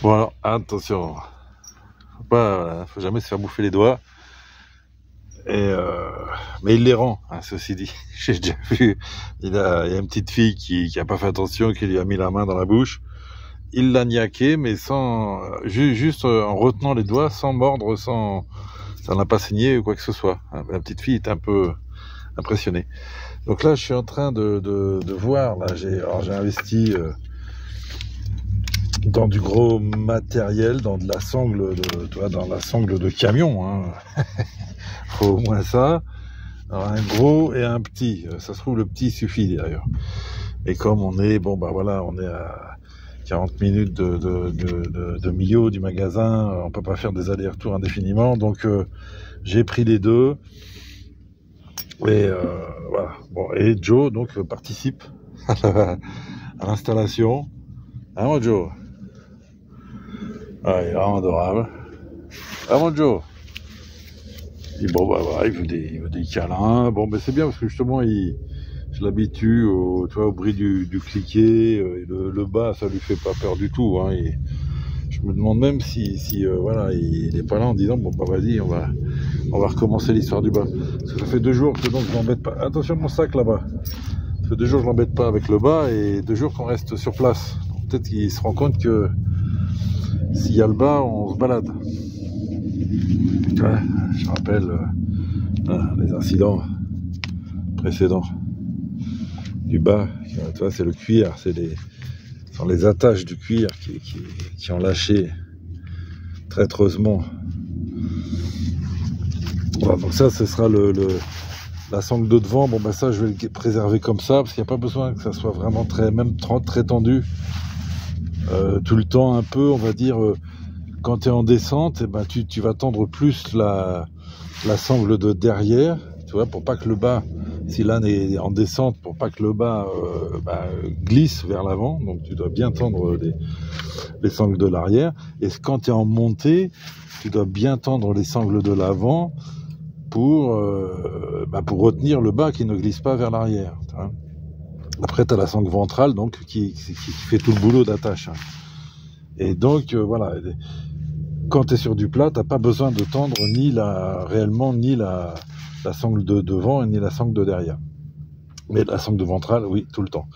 Bon alors, attention, faut jamais se faire bouffer les doigts. Mais il les rend, hein, ceci dit. J'ai déjà vu, il y a une petite fille qui a pas fait attention, qui lui a mis la main dans la bouche. Il l'a niaqué, mais sans, juste en retenant les doigts, sans mordre, ça n'a pas saigné ou quoi que ce soit. La petite fille est un peu impressionnée. Donc là, je suis en train de voir. Là, j'ai investi dans du gros matériel, dans de la sangle dans la sangle de camion. Hein. Faut au moins ça. Alors, un gros et un petit. Ça se trouve, le petit suffit d'ailleurs. Et comme on est, on est à 40 minutes de Millau, du magasin, on peut pas faire des allers-retours indéfiniment. Donc, j'ai pris les deux. Et voilà. Bon, et Joe, donc, participe à l'installation. Hein, mon Joe? Ah, il est vraiment adorable. Ah, mon Joe? Et bon, voilà, il veut des câlins. Bon, c'est bien parce que justement, je l'habitue au bruit du cliquet. Et le bas, ça lui fait pas peur du tout. Hein, et je me demande même si voilà, il est pas là en disant, vas-y, on va recommencer l'histoire du bas. Parce que ça fait 2 jours que donc, je l'embête pas. Attention, mon sac là-bas. Ça fait 2 jours que je l'embête pas avec le bas et 2 jours qu'on reste sur place. Donc, peut-être qu'il se rend compte que s'il y a le bas, on se balade. Ouais, je rappelle les incidents précédents du bas. Tu vois, c'est le cuir, ce sont les attaches du cuir qui ont lâché traîtreusement. Voilà, donc ça, ce sera la sangle de devant. Ça, je vais le préserver comme ça parce qu'il n'y a pas besoin que ça soit vraiment très tendu. Tout le temps, un peu, on va dire, quand tu es en descente, tu vas tendre plus la sangle de derrière, tu vois, pour pas que le bas, si l'âne est en descente, pour pas que le bas glisse vers l'avant. Donc tu dois bien tendre les sangles de l'arrière. Et quand tu es en montée, tu dois bien tendre les sangles de l'avant pour retenir le bas qui ne glisse pas vers l'arrière. Après, tu as la sangle ventrale donc, qui fait tout le boulot d'attache. Et donc, voilà, quand tu es sur du plat, tu n'as pas besoin de tendre ni la sangle de devant ni la sangle de derrière. Mais la sangle de ventrale, oui, tout le temps.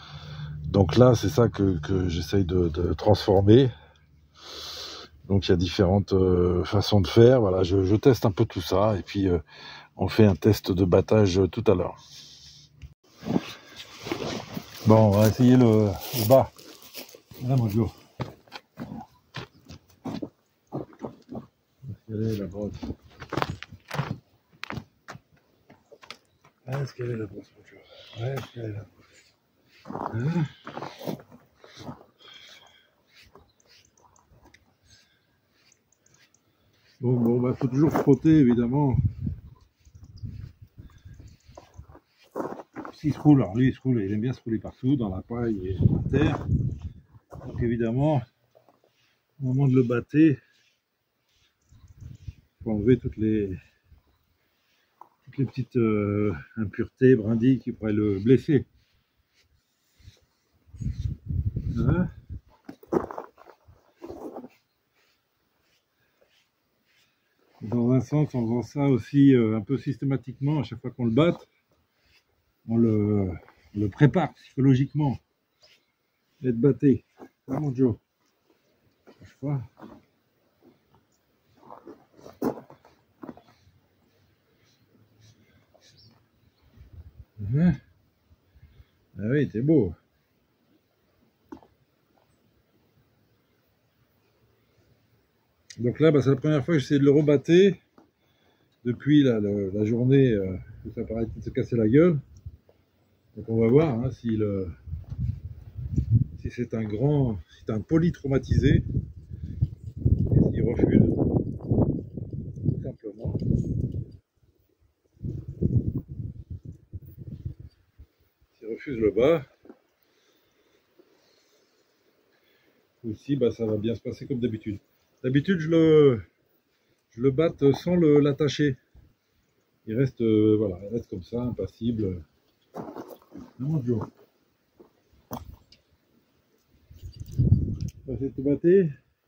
Donc là, c'est ça que j'essaye de transformer. Donc il y a différentes façons de faire. Voilà, je teste un peu tout ça et puis on fait un test de battage tout à l'heure. Bon, on va essayer le bas. Là, mon Joe. Quelle est la brosse? Est-ce qu'elle est la brosse, mon Joe? Ouais, est-ce qu'elle est la brosse? Hein? Bon, faut toujours frotter, évidemment. S'il se roule, alors lui, il aime bien se rouler partout, dans la paille et dans la terre. Donc, évidemment, au moment de le battre, il faut enlever toutes les petites impuretés, brindilles qui pourraient le blesser. Hein? Dans un sens, en faisant ça aussi un peu systématiquement, à chaque fois qu'on le batte, on le prépare psychologiquement à être batté. Ah, mon Joe. Je crois. Ah oui, t'es beau. Donc là, c'est la première fois que j'essaie de le rebattre depuis la journée où ça paraît de se casser la gueule. Donc on va voir hein, si c'est un polytraumatisé et s'il refuse, tout simplement. S'il refuse le bas, ou si ça va bien se passer comme d'habitude. D'habitude, je le batte sans l'attacher. Il reste, il reste comme ça, impassible. Non, Joe. On va essayer de te battre.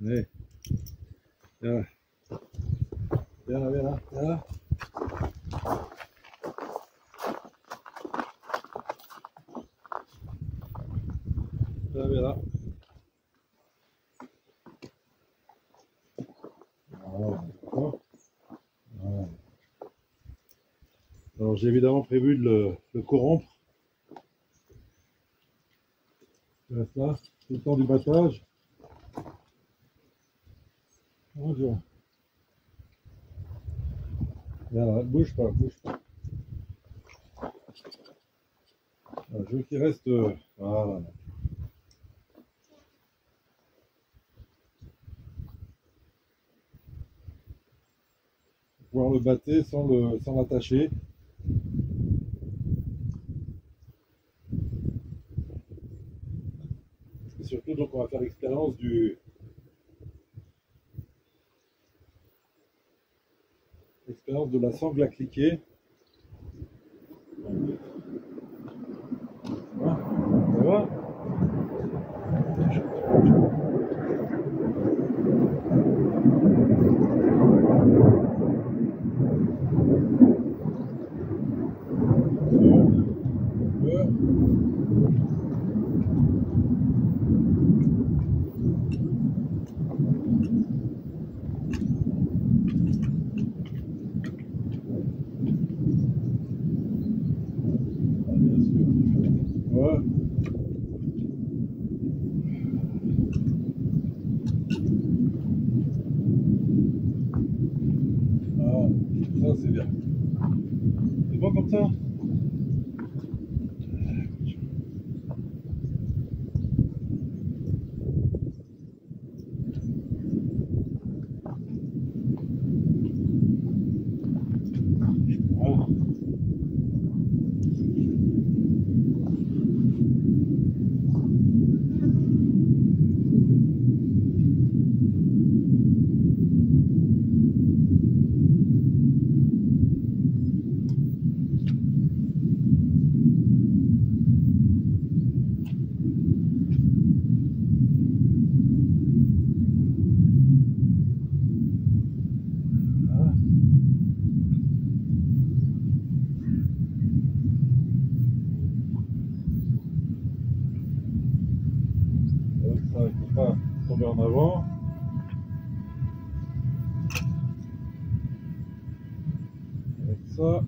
Allez, viens là. Viens là, viens là, viens là. Viens là, viens là. Voilà, d'accord. Voilà. Alors j'ai évidemment prévu de le corrompre. Je reste là, tout le temps du battage. Bonjour. Viens là, bouge pas, bouge pas. Alors, je veux qu'il reste. Voilà. Pouvoir le battre sans l'attacher. Et surtout, donc, on va faire l'expérience de la sangle à cliquer. Voilà. Ça va? Bien sûr. Ouais. Ah, ça c'est bien. C'est bon comme ça? Voilà. Voilà. Avec ça, il ne faut pas tomber en avant. Avec ça.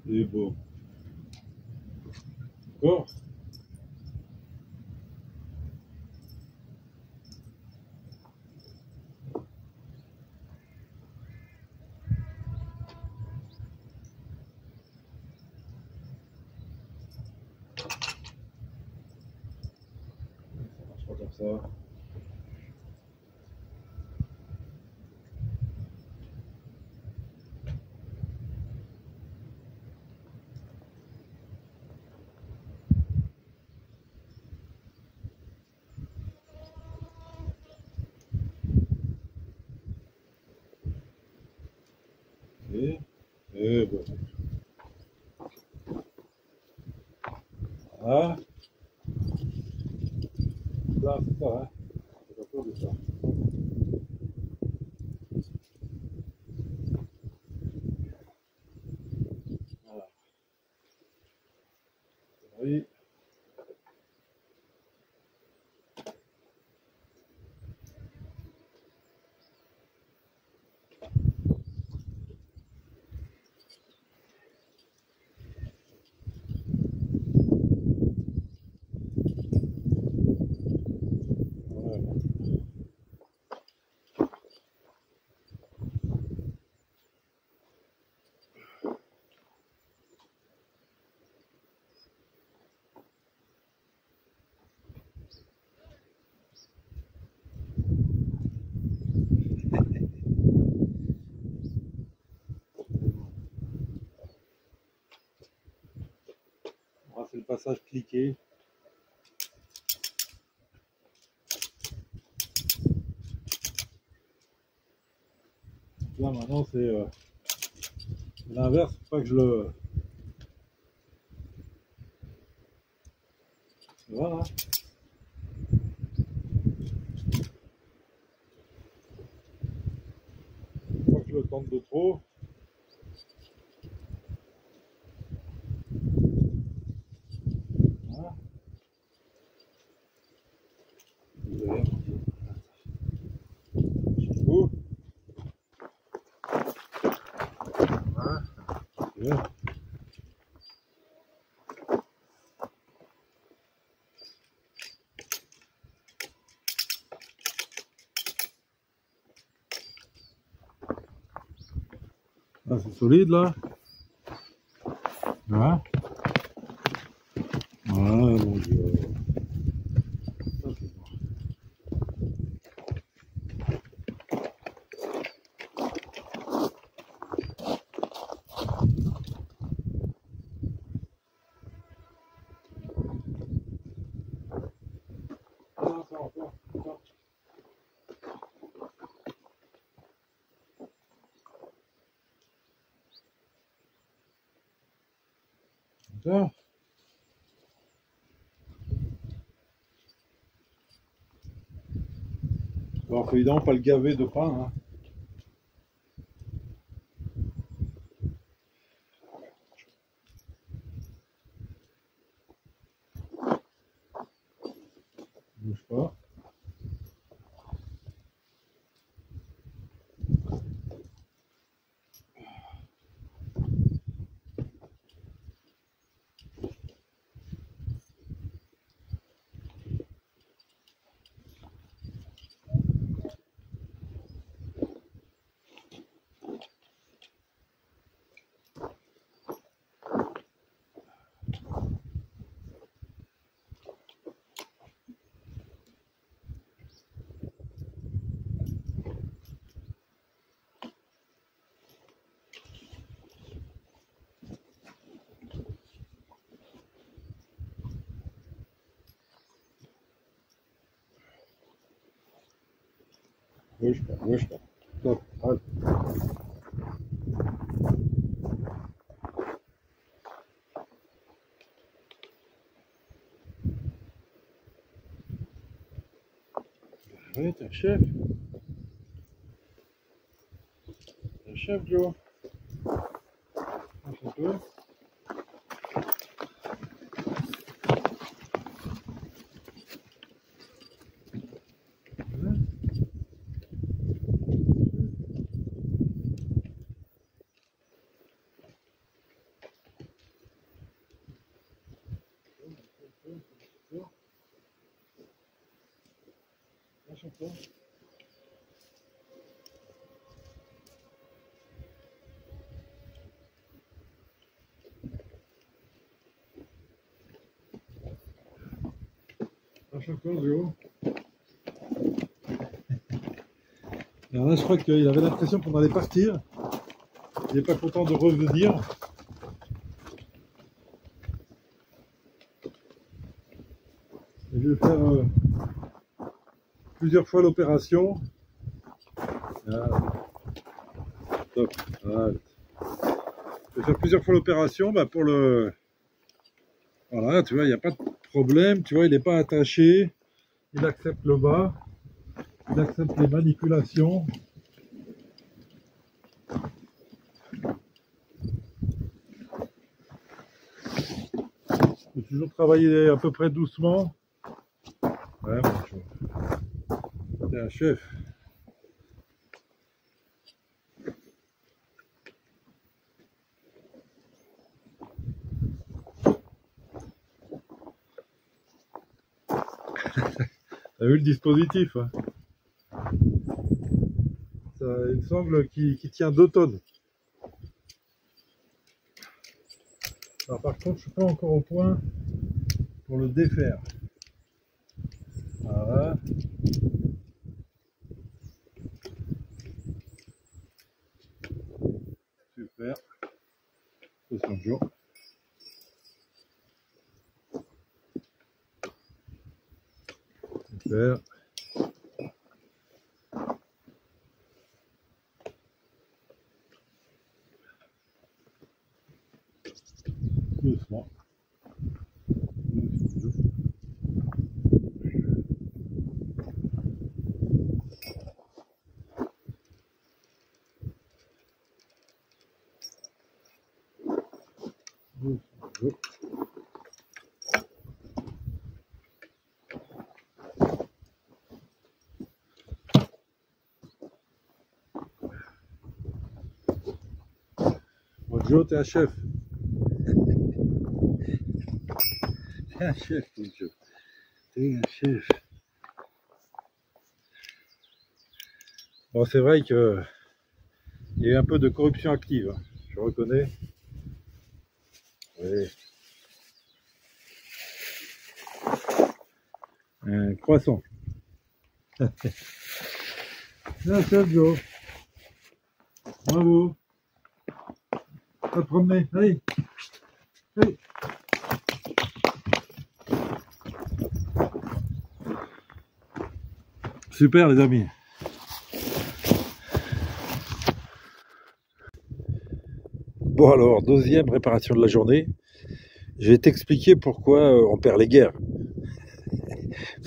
Et bon. D'accord? Ça marche pas comme ça. Et bon. Voilà. Là, c'est ça, hein. J'ai pas peur de ça. Voilà. Oui. Voilà. Voilà, c'est le passage cliqué. Là maintenant c'est L'inverse, faut pas que je le... Voilà. Faut pas que je le tente de trop. Voilà. Beau. Voilà. Bien. Ah, c'est solide là. Voilà. Voilà, mon Dieu. Ça, c'est bon. Ah, encore. Encore. Alors, faut évidemment pas le gaver de pain. Hein. Bouge pas. Bouge pas, bouge pas. Stop. Halt. Oui, t'es un chef. T'es un chef, Joe. Un peu. Voilà. Lâche un peu. Lâche encore, Joe. Alors là, je crois qu'il avait l'impression qu'on allait partir. Il n'est pas content de revenir. Et je vais faire plusieurs fois l'opération. Voilà. Top. Voilà. Je vais faire plusieurs fois l'opération pour le... Voilà, tu vois, il n'y a pas de problème. Tu vois, il n'est pas attaché. Il accepte le bas. Il accepte les manipulations. Il faut toujours travailler à peu près doucement. Ouais, bon, t'es un chef. T'as vu le dispositif, hein? Ça, il me semble qu'il tient 2 tonnes. Alors, par contre, je suis pas encore au point pour le défaire. Voilà. Super. Attention, Joe. Super. Bon, Joe, t'es un chef. T'es un chef, Joe. T'es un chef. Bon, c'est vrai que il y a eu un peu de corruption active, hein. Je reconnais. Oui. Un croissant. Là, chef Joe. Bravo. Va te promener. Allez. Allez. Super les amis. Bon alors, deuxième réparation de la journée. Je vais t'expliquer pourquoi on perd les guerres.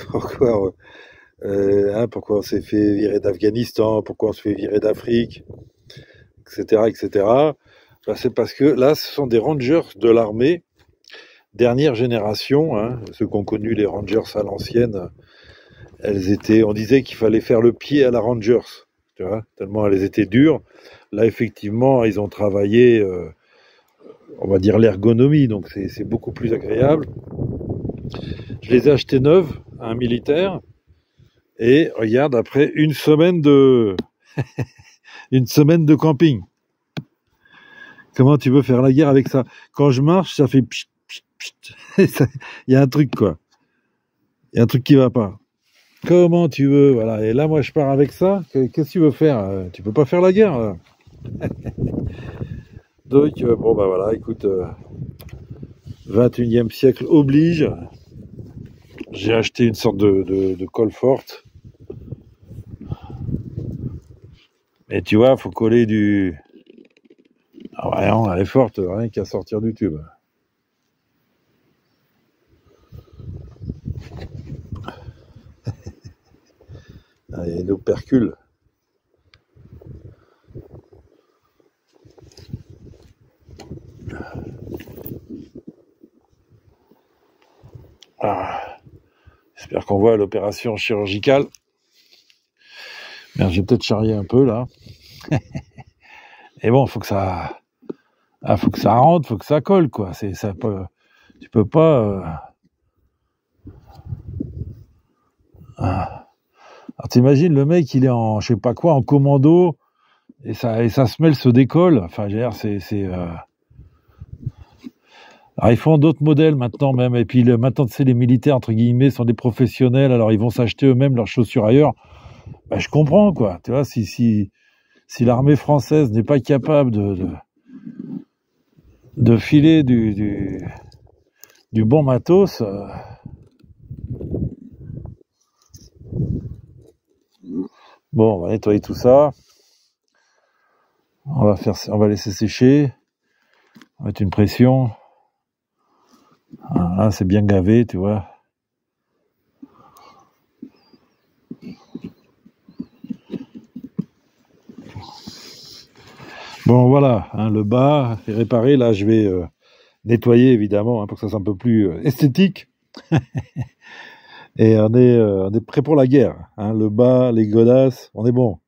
Pourquoi, pourquoi on s'est fait virer d'Afghanistan, pourquoi on se fait virer d'Afrique, etc. etc. Ben, c'est parce que là, ce sont des rangers de l'armée, dernière génération, hein, ceux qui ont connu les rangers à l'ancienne, on disait qu'il fallait faire le pied à la rangers, tu vois, tellement elles étaient dures. Là, effectivement, ils ont travaillé, on va dire l'ergonomie, donc c'est beaucoup plus agréable. Je les ai achetées neuves à un militaire, et regarde, après une semaine de camping. Comment tu veux faire la guerre avec ça? Quand je marche, ça fait pchit, pchit, pchit. Il y a un truc, quoi. Il y a un truc qui va pas. Comment tu veux, voilà. Et là, moi, je pars avec ça. Qu'est-ce que tu veux faire? Tu peux pas faire la guerre, là. Donc, bon, bah voilà, écoute, 21e siècle oblige. J'ai acheté une sorte de colle forte. Et tu vois, faut coller du... Ah ouais, non, elle est forte, rien qu'à sortir du tube. Ah, il y a une opercule. Ah, j'espère qu'on voit l'opération chirurgicale. Merde, j'ai peut-être charrié un peu là. Et bon, faut que ça rentre, faut que ça colle, quoi. Tu peux pas. Alors t'imagines, le mec, il est en, je sais pas quoi, en commando, et sa semelle se décolle. Enfin, je veux dire, alors ils font d'autres modèles maintenant même, et puis maintenant, tu sais, les militaires, entre guillemets, sont des professionnels, alors ils vont s'acheter eux-mêmes leurs chaussures ailleurs. Ben, je comprends, quoi. Tu vois, si l'armée française n'est pas capable de filer du bon matos, bon, on va nettoyer tout ça. On va laisser sécher. On va mettre une pression. Là, c'est bien gavé, tu vois. Bon, voilà, hein, le bas est réparé. Là, je vais nettoyer, évidemment, hein, pour que ça soit un peu plus esthétique. Et on est prêt pour la guerre. Hein, le bas, les godasses, on est bon.